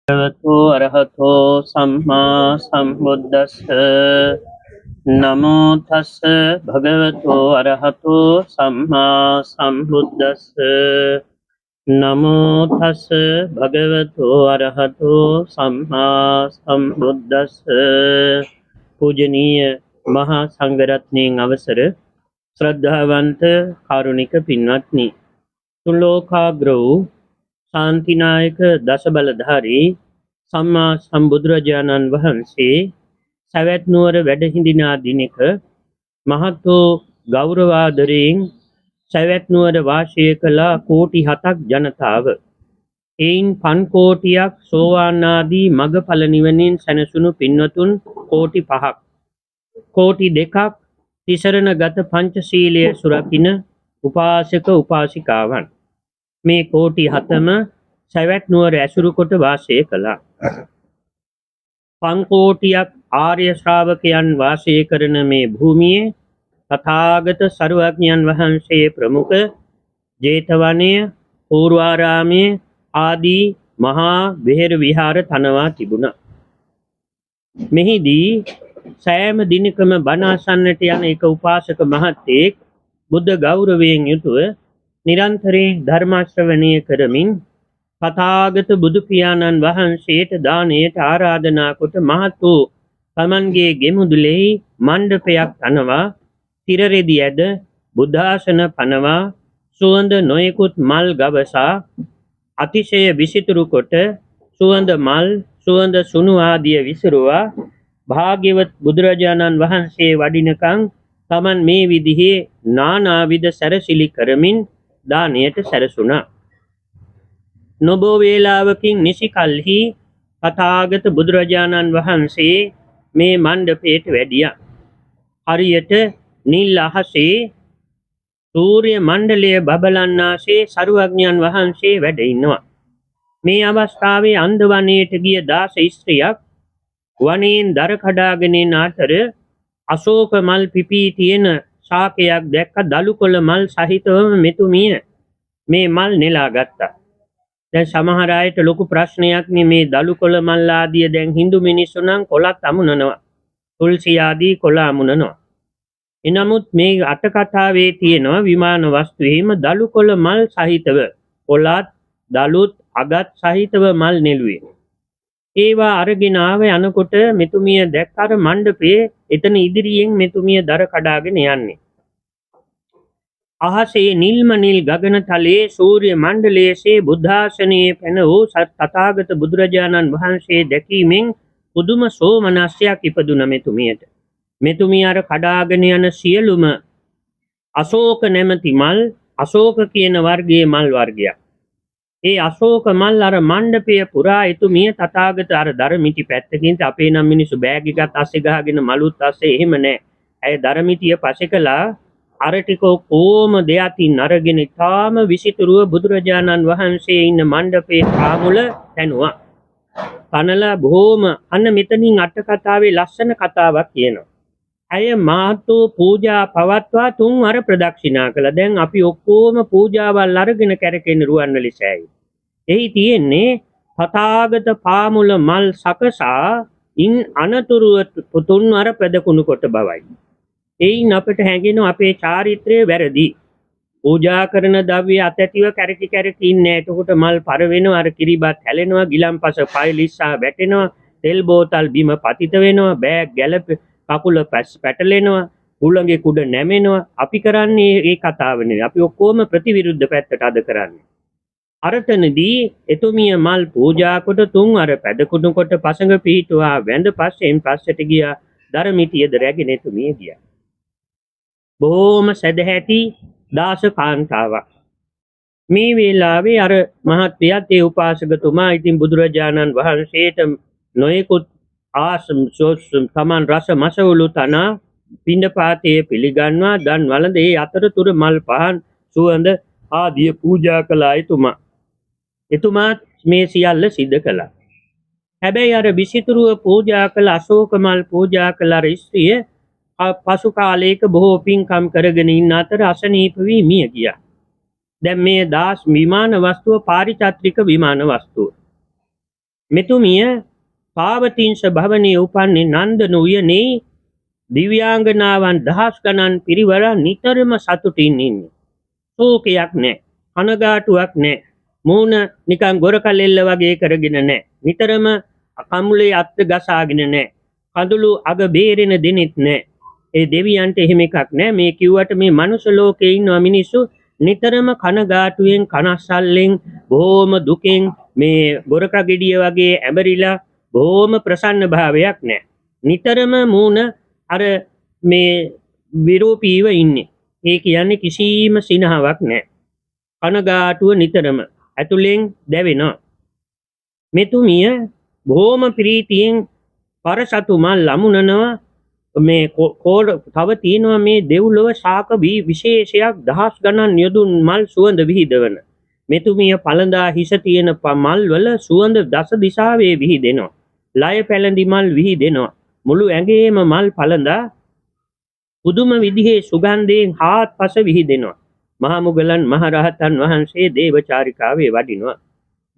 भगवतो अरहतो सम्मा सम्बुद्दस्स नमो तस्स भगवतो अरहतो सम्मा सम्बुद्दस्स नमो तस्स भगवतो अरहतो सम्मा सम्बुद्दस्स पूजनीय महासंඝරත්නයන් අවසර ශ්‍රද්ධාවන්ත කාරුණික පින්වත්නි තුලෝකාග්‍ර වූ शांतिनायक दशबलधारी सम्मा संबुදුරජාණන් වහන්සේ සවැත් නුවර වැඩ හිඳිනා දිනක මහත් වූ ගෞරවාදරයෙන් සවැත් නුවර වාසය කළ කෝටි 7ක් ජනතාව එයින් 5 කෝටියක් සෝවාන් ආදී මගඵල නිවනින් සැනසුණු පින්වතුන් කෝටි 5ක් කෝටි 2ක් තිසරණ ගත පංචශීලයේ සුරකින්න උපාසක උපාසිකාවන් මේ කෝටි 7ම සවැත් නුවර ඇසුරු කොට වාසය කළා. 5 කෝටියක් ආර්ය ශ්‍රාවකයන් වාසය කරන මේ භූමියේ තථාගත සර්වඥයන් වහන්සේ ප්‍රමුඛ ජේතවනයේ පූර්වාරාමයේ ආදී මහා විහෙර විහාර තනවා තිබුණා. මෙහිදී සෑම දිනකම බණ අසන්නට යන එක උපාසක මහත්තයෙක් බුද්ධ ගෞරවයෙන් යුතුව නිරන්තරයෙන් ධර්ම ශ්‍රවණය කරමින් තථාගත බුදු පියාණන් වහන්සේට දානයට ආරාධනා කොට මහත් වූ තමන්ගේ ගෙමුදුලෙහි මණ්ඩපයක් තනවා තිරරෙදි ඇද බුද්ධාසන පනවා සුවඳ නොයෙකුත් මල් ගවසා අතිශය විසිතුරු කොට සුවඳ මල් සුවඳ සුණු ආදිය විසිරුවා භාග්‍යවත් බුදුරජාණන් වහන්සේ වඩිනකන් තමන් මේ විදිහේ නානාවිධ සැරසිලි කරමින් දානයට සැරසුණා. නොබෝ වේලාවකින් නිසි කල්හි තථාගත බුදුරජාණන් වහන්සේ මේ මණ්ඩපයට වැඩියා. හරියට නිල් අහසේ සූර්ය මණ්ඩලය බබලන්නාසේ සරුවඥයන් වහන්සේ වැඩ ඉන්නවා. මේ අවස්ථාවේ අන්දවණේට ගිය දාස ස්ත්‍රියක් වනයෙන් දර කඩාගෙන යන අතර අශෝක මල් පිපී තියෙන ශාකයක් දැක්ක දලුකොළ මල් සහිතවම මෙතුමිය මේ මල් නෙලා ගත්තා. දැන් සමහර අයට ලොකු ප්‍රශ්නයක් නේ මේ දලුකොළ මල් ආදිය දැන් Hindu මිනිස්සු නම් කොළත් අමුණනවා. තුල්සි ආදී කොළ අමුණනවා. එනමුත් මේ අට කතාවේ තියෙනවා විමාන වස්තුවේම දලුකොළ මල් සහිතව කොළත් දලුත් අගත් සහිතව මල් නෙළුවේ. ඒවා අරගෙන ආව යනකොට මෙතුමිය දැක්කර මණ්ඩපයේ එතන ඉදිරියෙන් මෙතුමිය දර කඩාගෙන යන්නේ. අහසේ නිල්ම නිල් ගගනතලයේ සූර්ය මණ්ඩලයේ බුද්ධාසනයේ පැන වූ තථාගත බුදුරජාණන් වහන්සේ දැකීමෙන් පුදුම සෝමනස්යක් ඉපදුන මෙතුමියට. මෙතුමිය අර කඩාගෙන යන සියලුම අශෝක නැමැති මල් අශෝක කියන වර්ගයේ මල් වර්ගයක්. ඒ අශෝක මල් අර මණ්ඩපය පුරා එතුමිය තථාගත අර ධර්මිටි පැත්තකින් අපේ නම් මිනිස්සු බෑග් එකත් අස්සේ ගහගෙන මලුත් අස්සේ එහෙම නැහැ. ඇය ධර්මිටිය පස්සේ කළා අර ටික කොම දෙයතින් අරගෙන තාම විසිතුරුව බුදුරජාණන් වහන්සේ ඉන්න මණ්ඩපේ ආමුල තැනුවා. කනලා බොහොම අන්න මෙතනින් අට කතාවේ ලස්සන කතාවක් කියනවා. ඇය මාතු පූජා පවත්වා 3 වර ප්‍රදක්ෂිනා කළා. දැන් අපි ඔක්කොම පූජාවල් අරගෙන කැරකෙන රුවන්වැලි සෑයේ. එහි තියෙන්නේ තථාගත පාමුල මල් සකසා ඉන් අනතුරුව 3 වර ප්‍රදකුණු කොට බවයි. එයින් අපට හැඟෙනවා අපේ චාරිත්‍රය වැරදි. පූජා කරන ද්‍රව්‍ය අතැතිව කැරකි කැරකි ඉන්නේ. එතකොට මල් පර වෙනවා, අර කිරිබත් හැලෙනවා, ගිලම්පස පය ලිස්සා වැටෙනවා, තෙල් බෝතල් බිම පතිත වෙනවා, බෑග් ගැලප කකුල පැටලෙනවා, හුළඟේ කුඩ නැමෙනවා. අපි කරන්නේ ඒ කතාව නෙවෙයි. අපි ඔක්කොම ප්‍රතිවිරුද්ධ පැත්තට අද කරන්නේ. අරතනදී එතුමිය මල් පූජා කොට 3 වර පැදකුණු කොට පසඟ පිහිටුවා වැඳ පස්සෙන් පස්සට ගියා. ධර්මිතියද රැගෙන එතුමිය ගියා. බොහොම සදහැති දාස කාන්තාවක්. මේ වෙලාවේ අර මහත්යත් ඒ උපාසකතුමා ඉතින් බුදුරජාණන් වහන්සේට නොයෙකුත් තමන් රස මසවුලු තනා පිණ්ඩපාතයේ පිළිගන්වා දන් වළඳ ඒ අතරතුර මල් පහන් සුවඳ ආදිය පූජා කළා එතුමා මේ සියල්ල සිද්ධ කළා. හැබැයි අර විසිතුරුව පූජා කළ අශෝක මල් පූජා කළ අර ස්ත්‍රිය පසු කාලයක බොහෝ පින්කම් කරගෙන ඉන්න අතර අසනීප වී මිය ගියා. දැන් මේ දාස් විමාන වස්තුව පාරිචාත්‍රික විමාන වස්තුව. මෙතුමිය පාවතිංශ භවනයේ උපන්නේ නන්දන උයනේ දිව්‍යාංගනාවන් දහස් ගණන් පිරිවරා නිතරම සතුටින් ඉන්නේ. ශෝකයක් නැහැ. කනගාටුවක් නැහැ. මූණ නිකන් ගොරකලෙල්ල වගේ කරගෙන නැහැ. නිතරම කමුලේ අත් ගසාගෙන නැහැ. කඳුළු අග බේරෙන දෙනෙත් නැහැ. ඒ දෙවියන්ට එහෙම එකක් නැහැ. මේ කිව්වට මේ මනුස්ස ලෝකේ ඉන්න මිනිස්සු නිතරම කනගාටුවෙන් කනස්සල්ලෙන් බොහොම දුකෙන් මේ ගොරක ගෙඩිය වගේ ඇඹරිලා බොහොම ප්‍රසන්න භාවයක් නැහැ. නිතරම මූණ අර මේ විරූපීව ඉන්නේ. ඒ කියන්නේ කිසිම සිනහවක් නැහැ. කනගාටුව නිතරම ඇතුලෙන් දැවෙනවා. මෙතුමිය බොහොම ප්‍රීතියෙන් පරසතු මල් ලමුනනවා. මේ තව තියෙනවා මේ දෙව්ලොව ශාක විශේෂයක් දහස් ගණන් යොදුන් මල් සුවඳ විහිදවන. මෙතුමිය පළඳා හිස තියෙන මල් වල සුවඳ දස දිශාවේ විහිදෙනවා. ලය පැලඳි මල් විහිදෙනවා. මුළු ඇඟේම මල් පළඳා පුදුම විදිහේ සුගන්ධයෙන් හාත්පස විහිදෙනවා. මහා මුගලන් මහරහතන් වහන්සේ දේවචාරිකාවේ වඩිනවා.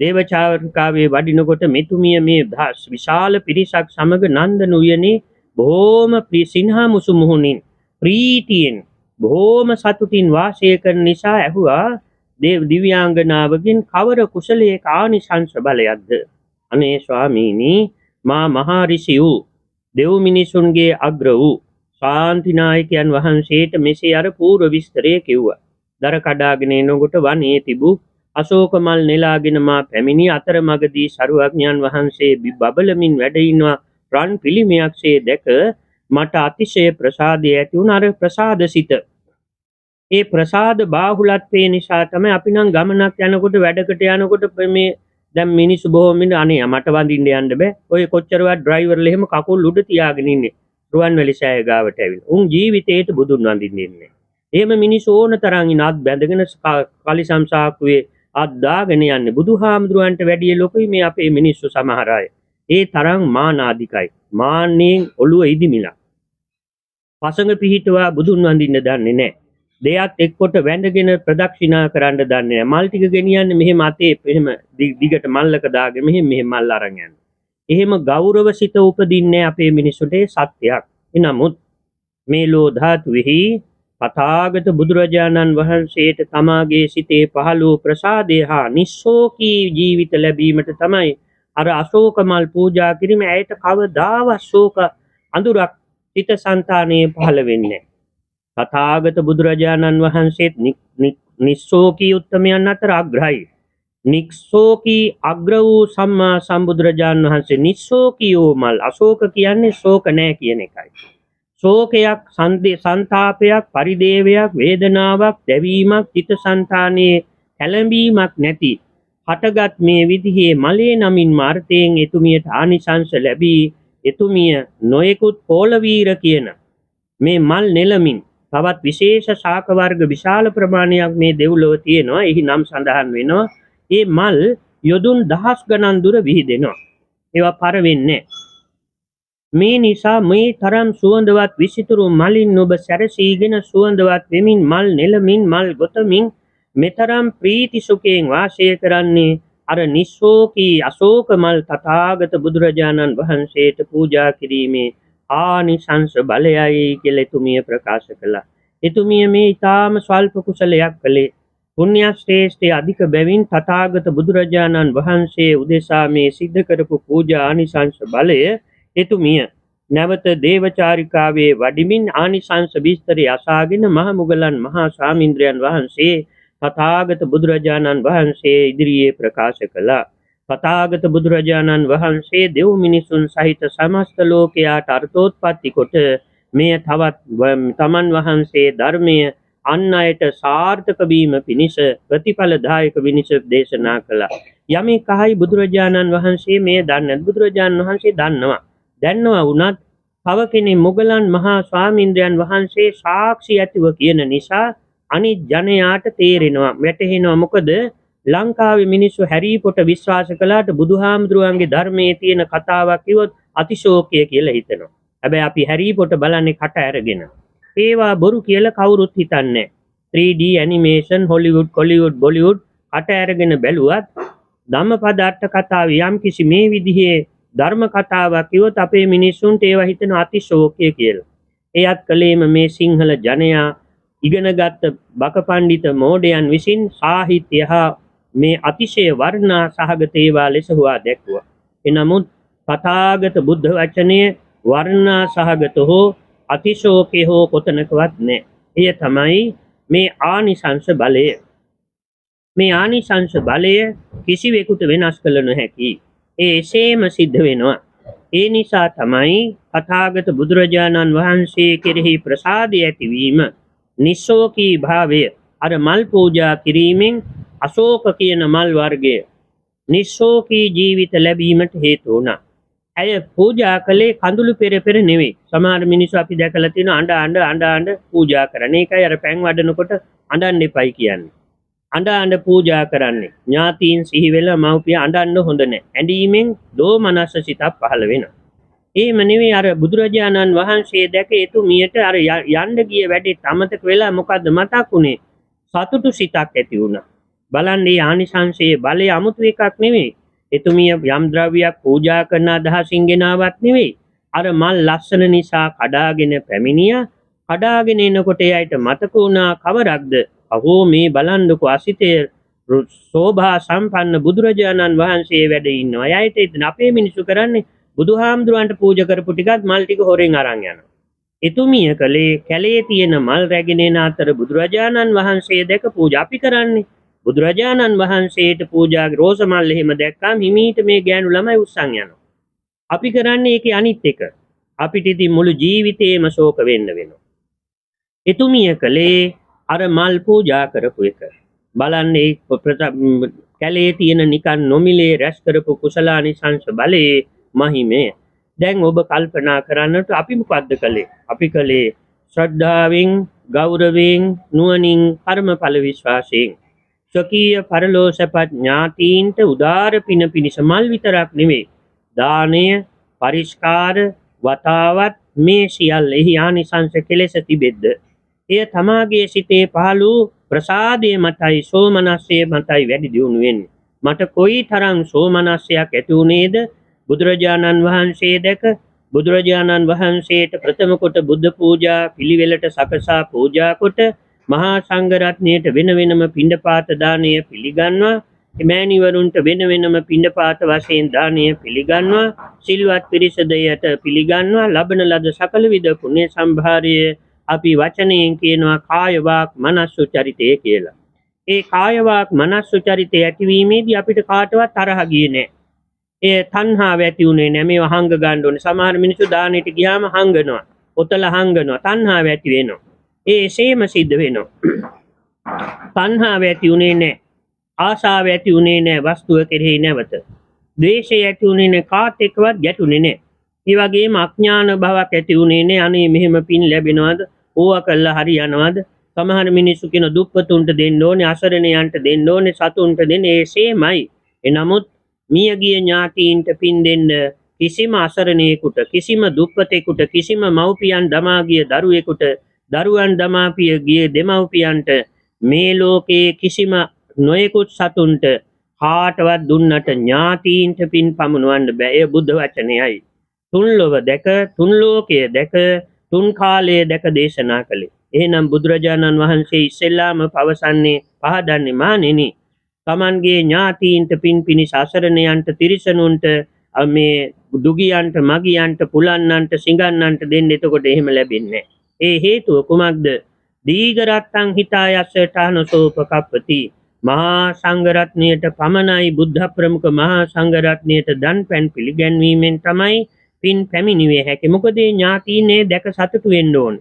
දේවචාරිකාවේ වඩිනකොට මෙතුමිය මේ විශාල පිරිසක් සමග නන්දන උයනේ බොහොම සිනහා මුසු මුහුණින් ප්‍රීතියෙන් බොහොම සතුටින් වාසය කරන නිසා ඇහුවා දිව්‍යාංගනාවකින් කවර කුසලයේ ආනිසංස බලයක්ද? අනේ ස්වාමීනි, මා මහා ඍෂි වූ දෙව් මිනිසුන්ගේ අග්‍ර වූ ශාන්තිනායකයන් වහන්සේට මෙසේ අර පූර්ව විස්තරය කිව්වා. දර කඩාගෙන එනකොට වනයේ තිබූ අශෝක මල් නෙලාගෙන මා පැමිණි අතරමඟදී සරුවඥන් වහන්සේ බබලමින් වැඩ ඉන්නවා රන් පිළිමයක්සේ දැක මට අතිශය ප්‍රසාදය ඇති වුණ. අර ප්‍රසාදසිත, ඒ ප්‍රසාද බාහුලත්වයේ නිසා තමයි අපි නම් ගමනක් යනකොට වැඩකට යනකොට මේ දැන් මිනිස්සු බොහොම ඉන්න අනේ මට වඳින්න යන්න බෑ. ඔය කොච්චරවත් ඩ්‍රයිවර්ලා එහෙම කකුල් උඩ තියාගෙන ඉන්නේ. රුවන්වැලි සෑය ගාවට ඇවිල්ලා. උන් ජීවිතේට බුදුන් වඳින්න ඉන්නේ. එහෙම මිනිස්සු ඕන තරම් ඉන්න අත් බැඳගෙන කලිසම් සාක්කුවේ අත් දාගෙන යන්නේ. බුදුහාමුදුරන්ට වැඩිය ලොකුයි මේ අපේ මිනිස්සු සමහර අය. ඒ තරම් මානාධිකයි. මාන්නෙන් ඔළුව ඉදිමිලා. පසඟ පිහිටුවා බුදුන් වඳින්න දන්නේ නැහැ. දෙයත් එක්කොට වැඳගෙන ප්‍රදක්ෂිනා කරන්න දන්නේ නැහැ. මල් ටික ගෙනියන්නේ මෙහෙම අතේ එහෙම දිගට මල්ලක දාගෙන මෙහෙම මල් අරන් යන්නේ. එහෙම ගෞරවසිත උපදින්නේ අපේ මිනිසුන්ට සත්‍යයක්. එනමුත් මේ ලෝ ධාතුෙහි තථාගත බුදුරජාණන් වහන්සේට තමාගේ සිතේ පහළ වූ ප්‍රසාදය හා නිස්සෝකී ජීවිත ලැබීමට තමයි අර අශෝක මල් පූජා කිරීම. ඇයට කවදාවත් ශෝක අඳුරක් සිත සංතානයේ පහළ වෙන්නේ. තථාගත බුදුරජාණන් වහන්සේත් නිස්සෝකී උත්තමයන් අතර අග්‍රයි. නිස්සෝකී අග්‍ර වූ සම්මා සම්බුදුරජාණන් වහන්සේ නිස්සෝකී වූ මල්. අශෝක කියන්නේ ශෝක නැහැ කියන එකයි. ශෝකයක්, සංතාපයක්, පරිදේවයක්, වේදනාවක්, දැවීමක්, චිත්ත සංතානයේ කැළඹීමක් නැති හටගත් මේ විදිහේ මලේ නමින් මාර්ථයෙන් එතුමියට ආනිසංස ලැබී එතුමිය නොයෙකුත් පෝලවීර කියන මේ මල් නෙලමින් තවත් විශේෂ ශාක වර්ග විශාල ප්‍රමාණයක් මේ දෙව්ලොව තියෙනවා. එහි නම් සඳහන් වෙනවා. ඒ මල් යොදුන් දහස් ගණන් දුර විහිදෙනවා. ඒවා පර වෙන්නේ. මේ නිසා මේ තරම් සුවඳවත් විසිතුරු මලින් ඔබ සැරසීගෙන සුවඳවත් වෙමින් මල් නෙලමින් මල් ගොතමින් මෙතරම් ප්‍රීති සුඛයෙන් වාසය කරන්නේ අර නිස්සෝකී අශෝක මල් තථාගත බුදුරජාණන් වහන්සේට පූජා කිරීමේ ආනිසංස බලයයි කියලා එතුමිය ප්‍රකාශ කළා. එතුමිය මේ ඊටාම ස්වල්ප කුසලයක් කළේ. පුණ්‍ය ශ්‍රේෂ්ඨ අධික බැවින් තථාගත බුදුරජාණන් වහන්සේ උදෙසා මේ සිද්ධ කරපු පූජා ආනිසංස බලය එතුමිය නැවත දේවචාරිකාවේ වඩිමින් ආනිසංස විස්තරය අසාගෙන මහ මුගලන් මහා ස්වාමීන්ද්‍රයන් වහන්සේ තථාගත බුදුරජාණන් වහන්සේ ඉදිරියේ ප්‍රකාශ කළා. තථාගත බුදුරජාණන් වහන්සේ දෙව් මිනිසුන් සහිත සමස්ත ලෝකයාට අර්ථෝත්පත්ති කොට මෙය තවත් තමන් වහන්සේ ධර්මය අන් අයට සාර්ථක වීම පිණිස ප්‍රතිඵලදායක විනිශ්චය දේශනා කළා. යමෙක් අහයි බුදුරජාණන් වහන්සේ මේ දන්නේ බුදුරජාණන් වහන්සේ දන්නවා වුණත් තව කෙනෙක් මුගලන් මහා ස්වාමීන්ද්‍රයන් වහන්සේ සාක්ෂි ඇතිව කියන නිසා අනිත් ජනයාට තේරෙනවා වැටහෙනවා. මොකද ලංකාවේ මිනිස්සු හැරී පොට විශ්වාස කළාට බුදුහාමුදුරුවන්ගේ ධර්මයේ තියෙන කතාවක් කිව්වොත් අතිශෝක්‍ය කියලා හිතනවා. හැබැයි අපි හැරී පොට බලන්නේ කට ඇරගෙන. ඒවා බොරු කියලා කවුරුත් හිතන්නේ. 3D animation, Hollywood, Kollywood, Bollywood කට ඇරගෙන බැලුවත් ධම්මපද අට කතාව යම් කිසි මේ විදිහේ ධර්ම කතාවක් කිව්වොත් අපේ මිනිස්සුන්ට ඒවා හිතන අතිශෝක්‍ය කියලා. එයත් කලේම මේ සිංහල ජනයා ඉගෙනගත් බකපඬිත මෝඩයන් විසින් සාහිත්‍ය හා මේ අතිශය වර්ණා සහගත ඒවා ලෙස හොවා දැක්වුවා. එනමුත් තථාගත බුද්ධ වචනය වර්ණා සහගත හෝ අතිශෝකේ හෝ කොතනකවත් නැහැ. එය තමයි මේ ආනිසංස බලය. මේ ආනිසංස බලය කිසිවෙකුට වෙනස් කළ නොහැකි. ඒ එසේම සිද්ධ වෙනවා. ඒ නිසා තමයි තථාගත බුදුරජාණන් වහන්සේ කෙරෙහි ප්‍රසාදය ඇතිවීම, නිස්සෝකී භාවය, අර මල් පූජා කිරීමෙන් අශෝක කියන මල් වර්ගය නිස්සෝකී ජීවිත ලැබීමට හේතු වුණා. ඇය පූජා කළේ කඳුළු පෙර නෙවෙයි. සමහර මිනිස්සු අපි දැකලා තියෙනවා අඬ පූජා කරන. ඒකයි අර පැන් වඩනකොට අඬන්න එපයි කියන්නේ. අඬ පූජා කරන්නේ. ඥාතීන් සිහි වෙලා මව්පිය අඬන්න හොඳ නැහැ. ඇඬීමෙන් දෝමනස්ස සිතක් පහළ වෙනවා. එහෙම නෙවෙයි අර බුදුරජාණන් වහන්සේ දැක එතුමියට අර යන්න ගිය වැඩේ අමතක වෙලා මොකද්ද මතක් උනේ? සතුටු සිතක් ඇති වුණා. බලන්න මේ ආනිසංසයේ බලය 아무තු එකක් නෙවෙයි. එතුමිය යම් ද්‍රව්‍යයක් පූජා කරන අදහසින් ගෙනාවත් නෙවෙයි. අර මල් ලස්සන නිසා කඩාගෙන පැමිණියා. කඩාගෙන එනකොට එයාට මතක වුණා කවරක්ද? අහෝ මේ බලන්නකෝ අසිතේ සෝභා සම්පන්න බුදුරජාණන් වහන්සේ වැඩ ඉන්නවා. එයාට අපේ මිනිස්සු කරන්නේ බුදුහාමුදුරන්ට පූජා කරපු ටිකත් මල් ටික හොරෙන් අරන් යනවා. එතුමිය කලේ කැලේ තියෙන මල් රැගෙන එන අතර බුදුරජාණන් වහන්සේ දැක පූජා අපි කරන්නේ. බුදුරජාණන් වහන්සේට පූජා රෝස මල් එහෙම දැක්කම හිමීට මේ ගෑනු ළමයි උස්සන් යනවා. අපි කරන්නේ ඒකේ අනිත් එක. අපිට ඉතින් මුළු ජීවිතේම ශෝක වෙන්න වෙනවා. එතුමිය කලේ අර මල් පූජා කරපු එක. බලන්නේ කැලේ තියෙන නිකන් නොමිලේ රැස් කරපු කුසලානිසංස බලයේ මහිමය. දැන් ඔබ කල්පනා කරන්නට අපි මොකද්ද කළේ? අපි කළේ ශ්‍රද්ධාවෙන්, ගෞරවයෙන්, නුවණින්, කර්මඵල විශ්වාසයෙන් ස්වකීය පරලෝසපත් ඥාතීන්ට උදාර පින පිණිස මල් විතරක් නෙවෙයි. දානය, පරිස්කාර, වතාවත් මේ සියල්ලෙහි ආනිසංස කෙලෙස තිබෙද්ද එය තමාගේ සිතේ පහළ වූ ප්‍රසාදයේ මතයි සෝමනස්සේ මතයි වැඩි දියුණු වෙන්නේ. මට කොයි තරම් සෝමනස්සයක් ඇති වුණේද බුදුරජාණන් වහන්සේ දැක බුදුරජාණන් වහන්සේට ප්‍රථම කොට බුද්ධ පූජා පිළිවෙලට සකසා පූජා කොට මහා සංඝ රත්නයට වෙන වෙනම පිණ්ඩපාත දානය පිළිගන්වා එමෑණිවරුන්ට වෙන වෙනම පිණ්ඩපාත වශයෙන් දානය පිළිගන්වා සිල්වත් පිරිසදයට පිළිගන්වා ලබන ලද සකල විද පුණ්‍ය සම්භාරය අපි වචනයෙන් කියනවා කාය වාක් මනස් චරිතය කියලා. ඒ කාය වාක් මනස් චරිතය ඇතිවීමේදී අපිට කාටවත් තරහ ගියේ නැහැ. ඒ තණ්හාව ඇති උනේ නැහැ. මේව හංග ගන්න ඕනේ. සමහර මිනිස්සු දානෙට ගියාම හංගනවා. ඔතල හංගනවා. තණ්හාව ඇති වෙනවා. ඒ එසේම සිද්ධ වෙනවා. තණ්හාව ඇති උනේ නැහැ. ආශාව ඇති උනේ නැහැ වස්තුව කෙරෙහි නැවත. ද්වේෂය ඇති උනේ නැහැ කාත් එක්කවත් ගැටුනේ නැහැ. ඒ වගේම අඥාන බවක් ඇති උනේ නැහැ. අනේ මෙහෙම පින් ලැබෙනවද? ඕවා කළා හරියනවද? සමහර මිනිස්සු කියන දුප්පතුන්ට දෙන්න ඕනේ, අසරණයන්ට දෙන්න ඕනේ, සතුන්ට දෙන්න. ඒසේමයි. එනමුත් මියගිය ඥාතීන්ට පින් දෙන්න කිසිම අසරණයෙකුට, කිසිම දුප්පතෙකුට, කිසිම මව්පියන් දමා ගිය දරුවෙකුට, දරුවන් දමා ගිය දෙමව්පියන්ට මේ ලෝකයේ කිසිම නොයෙකුත් සතුන්ට කාටවත් දුන්නට ඥාතීන්ට පින් පමුණවන්න බෑ. ඒ බුද්ධ වචනයයි. තුන් ලොව දැක, තුන් ලෝකයේ දැක, තුන් කාලයේ දැක දේශනා කළේ. එහෙනම් බුදුරජාණන් වහන්සේ ඉස්සෙල්ලාම පවසන්නේ පහදන්නේ මානෙනි. තමන්ගේ ඥාතීන්ට පින් පිණිස අසරණයන්ට, තිරිසනුන්ට, මේ දුගියන්ට, මගියන්ට, පුලන්නන්ට, සිඟන්නන්ට දෙන්න. එතකොට එහෙම ලැබෙන්නේ නැහැ. ඒ හේතුව කුමක්ද? දීඝරත්තං හිතායස්සඨානසෝපකප්පති. මහා සංඝ රත්නයට පමණයි බුද්ධ ප්‍රමුඛ මහා සංඝ රත්නයට දන් පැන් පිළිගැන්වීමෙන් තමයි පින් පැමිණිවේ හැකි. මොකද ඥාතීනේ දැක සතුටු වෙන්න ඕන.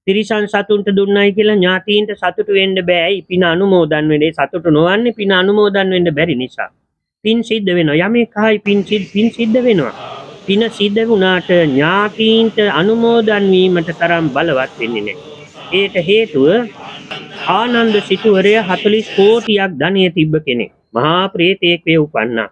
තිරිසන් සතුන්ට දුන්නයි කියලා ඥාතීන්ට සතුටු වෙන්න බෑ. පින අනුමෝදන් වෙන්නේ. සතුටු නොවන්නේ පින අනුමෝදන් වෙන්න බැරි නිසා. පින් සිද්ධ වෙනවා. යමෙක්යි පින් සිද්ධ වෙනවා. පින සිද්ධ වුණාට ඥාතීන්ට අනුමෝදන් වීමට තරම් බලවත් වෙන්නේ නැහැ. ඒට හේතුව ආනන්ද සිටුවරය 40 කෝටියක් ධනෙ තිබ්බ කෙනෙක්. මහා ප්‍රේතයෙක් වේ උපන්නා.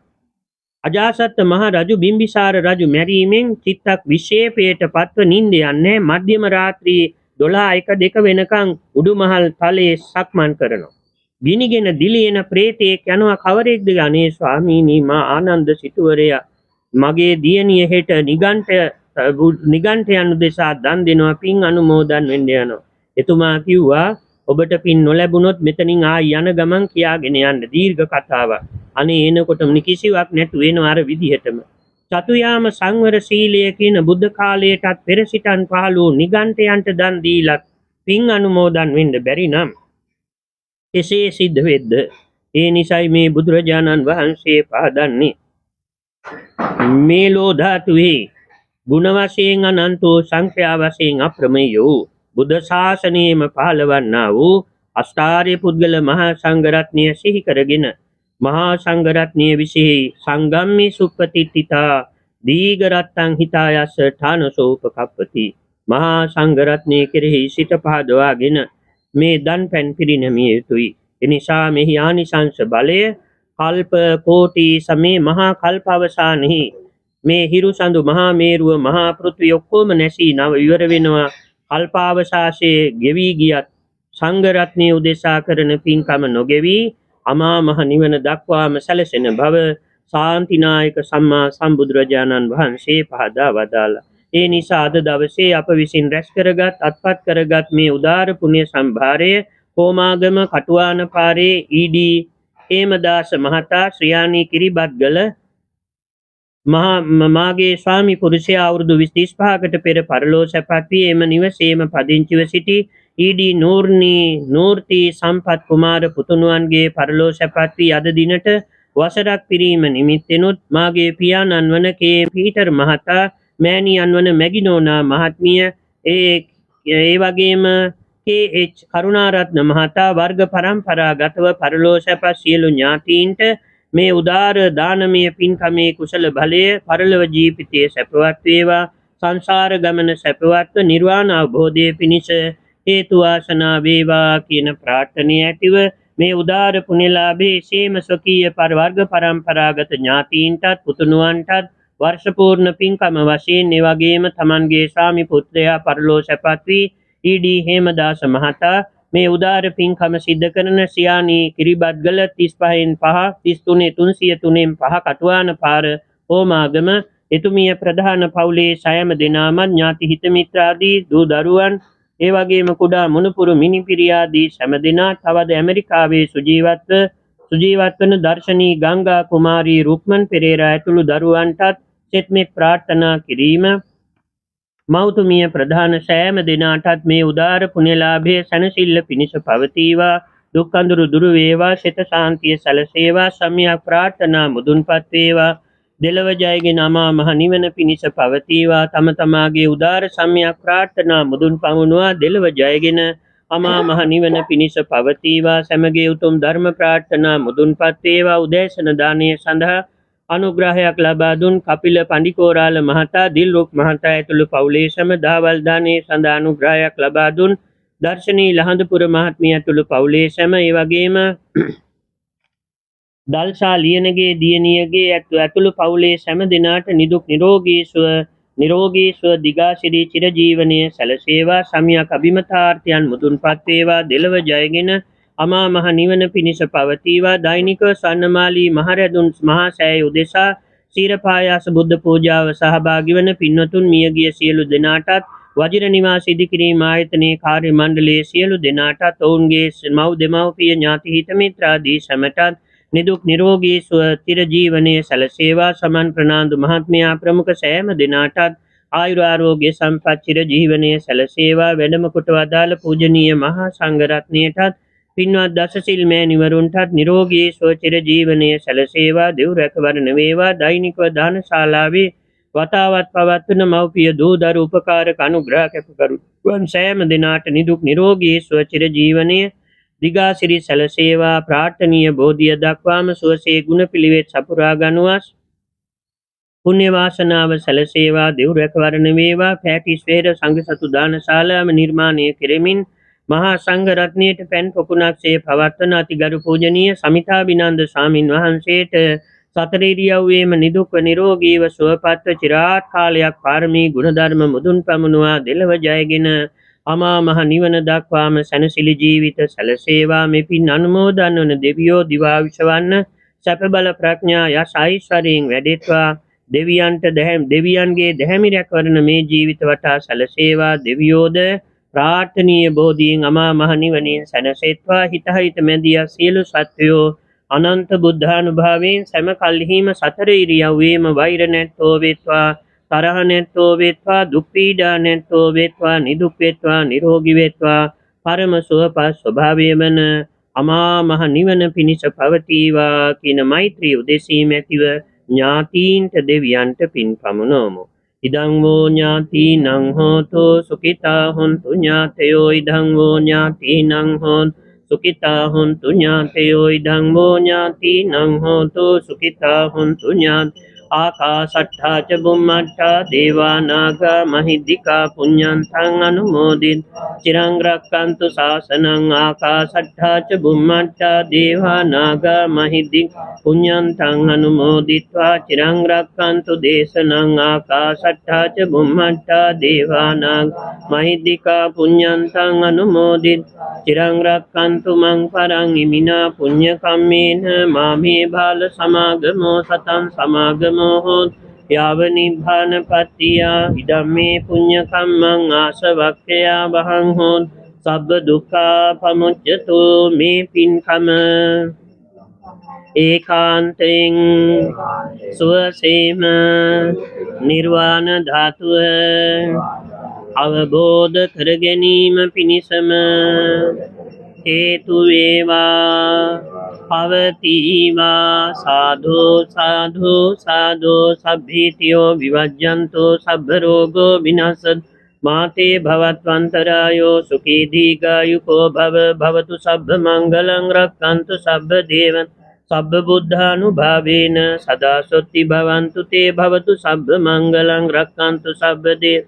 අජාසත් මහ රජු බිම්බිසාර රජු මැරීමෙන් චිත්තක් විශේපයට පත්ව නිින්ද යන්නේ. මධ්‍යම රාත්‍රී 12 1 2 වෙනකන් උඩුමහල් තලයේ සක්මන් කරනවා. ගිනිගෙන දිලියෙන ප්‍රේතයෙක් යනවා කවරෙක්ද? අනේ ස්වාමීනි මා ආනන්ද සිටුවරයා මගේ දියණිය හෙට නිගණ්ඨයන් උදෙසා දන් දෙනවා පින් අනුමෝදන් වෙන්න යනවා. එතුමා කිව්වා ඔබට පින් නොලැබුණොත් මෙතනින් යන ගමන් කියාගෙන යන්න දීර්ඝ කතාවක්. අනේ එනකොටම කිසිවක් නැතු වෙනවා අර විදිහටම. චතුයාම සංවර සීලය කියන බුද්ධ කාලයටත් පෙර සිටන් පහළ වූ නිගණ්ඨයන්ට දන් දීලත් පින් අනුමෝදන් වෙන්න බැරි නම් එසේ සිද්ධ වෙද්ද? ඒ නිසයි මේ බුදුරජාණන් වහන්සේ පහදන්නේ මේලෝ ධාතුවේ ගුණ වශයෙන් අනන්තෝ සංඛ්‍යා වශයෙන් අප්‍රමේයෝ බුද්ධ ශාසනයේම පහළවන්නා වූ අෂ්ටාර්ය පුද්ගල මහා සංඝරත්නය සිහි කරගෙන මහා සංඝරත්නය විසෙහි සංගම්මේ සුප්පතිත්තිතා දීඝරත්තං හිතායස්ස ඨානසෝපකප්පති. මහා සංඝරත්නය කෙරෙහි සිත පහදවාගෙන මේ දන් පැන් පිරිනැමිය යුතුයි. එනිසා මෙහි ආනිසංස බලය කල්ප කෝටි සමේ මහා කල්ප අවසානෙහි මේ හිරු සඳු මහා මේරුව මහා පෘථිවිය ඔක්කොම නැසී නව ඉවර වෙනවා. කල්පාවශාසයේ ගෙවි ගියත් සංඝරත්නය උදෙසා කරන පින්කම නොගෙවි අමා මහ නිවන දක්වාම සැලසෙන බව ශාන්තිනායක සම්මා සම්බුදුරජාණන් වහන්සේ පහදා වදාළා. ඒ නිසා අද දවසේ අප විසින් රැස් කරගත් අත්පත් කරගත් මේ උදාර පුණ්‍ය සම්භාරය හෝමාගම කටුවාන පාරේ ඊඩී හේමදාස මහතා ශ්‍රියාණී කිරිබත්ගල මාගේ ස්වාමි පුරුෂයා අවුරුදු 25කට පෙර පරලෝ සැපත් වී එම නිවසේම පදිංචිව සිටි ඊඩී නූර්ති සම්පත් කුමාර පුතුණුවන්ගේ පරලෝ සැපත් වී අද දිනට වසරක් පිරීම නිමිත්තෙනුත් මාගේ පියාණන් වන කේ පීටර් මහතා මෑණියන් වන මැගිනෝනා මහත්මිය ඒ වගේම කේ.එච්. කරුණාරත්න මහතා වර්ග පරම්පරාගතව පරලෝ සැපත් සියලු ඥාතීන්ට මේ උදාර දානමය පින්කමේ කුසල බලය පරලොව ජීවිතයේ සැපවත් වේවා. සංසාර ගමන සැපවත්ව නිර්වාණ අවබෝධය පිණිස හේතු වාසනා වේවා කියන ප්‍රාර්ථනාව ඇතිව මේ උදාර පුණ්‍යලාභේ සීම සොකීය වර්ග පරම්පරාගත ඥාතීන්ටත් පුතුණුවන්ටත් වර්ෂ පූර්ණ පින්කම වශයෙන් ඒ වගේම තමන්ගේ ස්වාමි පුත්‍රයා පරලෝ සැපත් වී ඊඩී හේමදාස මහතා මේ උදාර පින්කම සිද්ධ කරන ශ්‍රියාණී කිරිබත්ගල 35න් 5 33 303න් 5 කටුවාන පාර හෝමාගම එතුමිය ප්‍රධාන පවුලේ සෑම දෙනාම ඥාති හිත මිත්‍රාදී දූ දරුවන් ඒ වගේම කුඩා මුණුපුරු මිනිපිරියාදී සෑම දෙනා තවද ඇමරිකාවේ සුජීවත් වන දර්ශනී ගංගා කුමාරී රුක්මන් පෙරේරා ඇතුළු දරුවන්ටත් සෙත්මෙත් ප්‍රාර්ථනා කිරීම මෞතුමිය ප්‍රධාන සෑම දෙනාටත් මේ උදාර පුණ්‍යලාභය සැනසෙල්ල පිණිස පවතිවා. දුක් අඳුරු දුරු වේවා. සිත ශාන්තිය සැලසේවා. සම්‍යක් ප්‍රාර්ථනා මුදුන්පත් වේවා. දෙලව ජයගෙන අමා මහ නිවන පිණිස පවතිවා. තම තමාගේ උදාර සම්‍යක් ප්‍රාර්ථනා මුදුන් පමුණුවා දෙලව ජයගෙන අමා මහ නිවන පිණිස පවතිවා. සමගයේ උතුම් ධර්ම ප්‍රාර්ථනා මුදුන්පත් වේවා. උදෑසන දානය සඳහා අනුග්‍රහයක් ලබා දුන් කපිල පඬිකෝරාල මහතා දිල්රුක් මහතා ඇතුළු පවුලේ සම දහවල් දානයේ සඳහා අනුග්‍රහයක් ලබා දුන් දර්ශනී ලහඳපුර මහත්මිය ඇතුළු පවුලේ සම ඒ වගේම දල්සා ලියනගේ දියණියගේ ඇතුළු පවුලේ සෑම දෙනාට නිදුක් නිරෝගී සුව දිගාසිරි චිරජීවනයේ සැලසේවා. සම්‍යක් අභිමතාර්ථයන් මුදුන්පත් වේවා. දෙලව ජයගෙන අමා මහ නිවන පිණිස පවතිවා. දෛනිකව සන්නමාලී මහරැඳුන් මහා සෑය උදෙසා සීරපායාස බුද්ධ පූජාව සහභාගී වන පින්වතුන් මියගිය සියලු දෙනාටත් වජිර නිවාස ඉදිකිරීම ආයතනයේ කාර්ය මණ්ඩලයේ සියලු දෙනාටත් ඔවුන්ගේ මව් දෙමව්පිය ඥාති හිත මිත්‍රාදී සැමටත් නිදුක් නිරෝගී සුව චිරජීවනයේ සැලසේවා. සමන් ප්‍රනාන්දු මහත්මයා ප්‍රමුඛ සෑම දෙනාටත් ආයුරාරෝග්‍ය සම්පත් චිරජීවනයේ සැලසේවා. වැඩම කොට වදාළ පූජනීය මහා සංඝරත්නයටත් පින්වත් දසසිල් මෑණිවරුන්ටත් නිරෝගී සුව චිරජීවනයේ සැලසේවා. දෙව් රැකවරණ වේවා. දෛනිකව දානශාලාවේ වතාවත් පවත්වන මව්පිය දූ දරු උපකාරක අනුග්‍රහ කැපකරුවන් සෑම දෙනාට නිදුක් නිරෝගී සුව චිරජීවනයේ දිගාසිරි සැලසේවා. ප්‍රාර්ථනීය බෝධිය දක්වාම සුවසේ ගුණ පිළිවෙත් සපුරා ගනුවස් පුණ්‍ය වාසනාව සැලසේවා. දෙව් රැකවරණ වේවා. පැටිස් වේර සංඝ සතු දානශාලාව නිර්මාණය කෙරෙමින් මහා සංඝ රත්නයට පැන් පොකුණක්සේ පවත්වන අතිගරු පූජනීය සමිතාබිනන්ද ස්වාමින් වහන්සේට සතර ඉරියව්වේම නිදුක්ව නිරෝගීව සුවපත්ව චිරාත් කාලයක් පාරමී ගුණධර්ම මුදුන් පමුණුවා දෙලව ජයගෙන අමා මහ නිවන දක්වාම සැනසිලි ජීවිත සැලසේවා. මේ පින් අනුමෝදන් වන දෙවියෝ දිවා විසවන්න සැප බල ප්‍රඥා යස ඓශ්වර්යයෙන් වැඩෙත්වා. දෙවියන්ගේ දැහැමි රැකවරණ මේ ජීවිත වටා සැලසේවා. දෙවියෝද ප්‍රාර්ථනීය බෝධියෙන් අමා මහ නිවනින් සැනසෙත්වා. හිතහිත මැදියා සියලු සත්වයෝ අනන්ත බුද්ධානුභාවයෙන් සෑම කල්හිම සතර ඉරියව්වේම වෛර නැත්තෝ වෙත්වා, තරහ නැත්තෝ වෙත්වා, දුක් පීඩා නැත්තෝ වෙත්වා, නිදුක් වෙත්වා, නිරෝගී වෙත්වා, පරම සුවපත් ස්වභාවය වන අමා මහ නිවන පිණිස පවතිවා කියන මෛත්‍රී උදෙසීම ඇතිව ඥාතීන්ට දෙවියන්ට පින් පමුණවමු. ඉදං වූ ඥාතීනං හෝතු සුඛිතා හොන්තු ඥාතයෝ. ඉදං වූ ඥාතීනං හෝතු සුඛිතා හොන්තු ඥාතයෝ. ඉදං වූ ඥාතීනං හෝතු සුඛිතා හොන්තු ඥාතයෝ. ආකාශට්ඨා ච බුම්මට්ඨා දේවා නාග මහිද්దికා පුඤ්ඤන්තං අනුමෝදිත චිරං රක්칸තු ශාසනං. ආකාශට්ඨා ච බුම්මට්ඨා දේවා නාග මහිද්దికා පුඤ්ඤන්තං අනුමෝදිත්වා චිරං රක්칸තු දේශනං. ආකාශට්ඨා ච බුම්මට්ඨා දේවා නාග මහිද්దికා පුඤ්ඤන්තං අනුමෝදිත චිරං රක්칸තු මං පරං ඉමිනා පුඤ්ඤ කම්මේන මාමේ බාල සමාගමෝ සතං සමාගමෝ හෝතු යාව නිබ්බාන පත්තියා. ඉදම්මේ පුඤ්ඤ කම්මං ආසවක්ඛයා වහං හෝතු සබ්බ දුක්ඛා පමුච්ඡතු. මේ පින්කම ඒකාන්තයෙන් සුවසේම නිර්වාණ ධාතුව අවබෝධ කර ගැනීම පිණිසම හේතු වේවා පවතිවා. සාධු සාධු සාධු. සබ්බීතියෝ විවජ්ජන්තෝ සබ්බ රෝගෝ විනාශත් මාතේ භවත්වන්තරායෝ සුඛී දීඝායුකෝ භව. භවතු සබ්බ මංගලං රක්ඛන්තු සබ්බ දේවං සබ්බ බුද්ධානුභාවේන සදා සොත්ති භවන්තු තේ. භවතු සබ්බ මංගලං රක්ඛන්තු සබ්බ දේව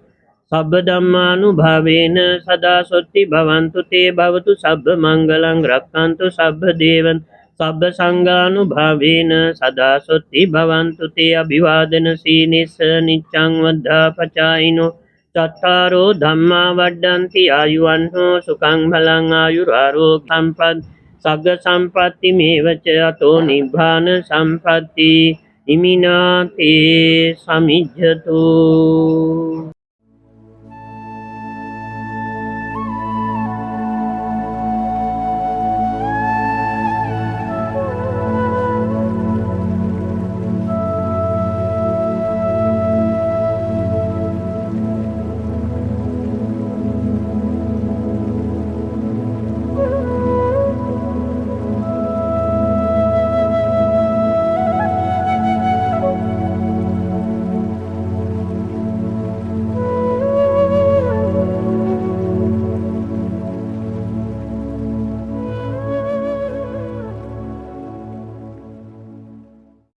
සබ්බ ධම්මානුභාවේන සදා සොත්ති භවන්තු තේ. භවතු සබ්බ මංගලං රක්ඛන්තු සබ්බ දේවං සබ්බ සංඝානුභාවේන සදා සොත්ති භවන්තු තේ. අභිවාදන සීනිස්ස නිච්ඡං වද්ධාපචායිනෝ චත්තාරෝ ධම්මා වඩ්ඩන්ති ආයුවන්හෝ සුඛං බලං ආයුරාරෝග්‍ය සම්පත් සග්ග සම්පatti මේවච අතෝ නිබ්බාන සම්පatti ඉමිනාතේ සමිජ්ජතු.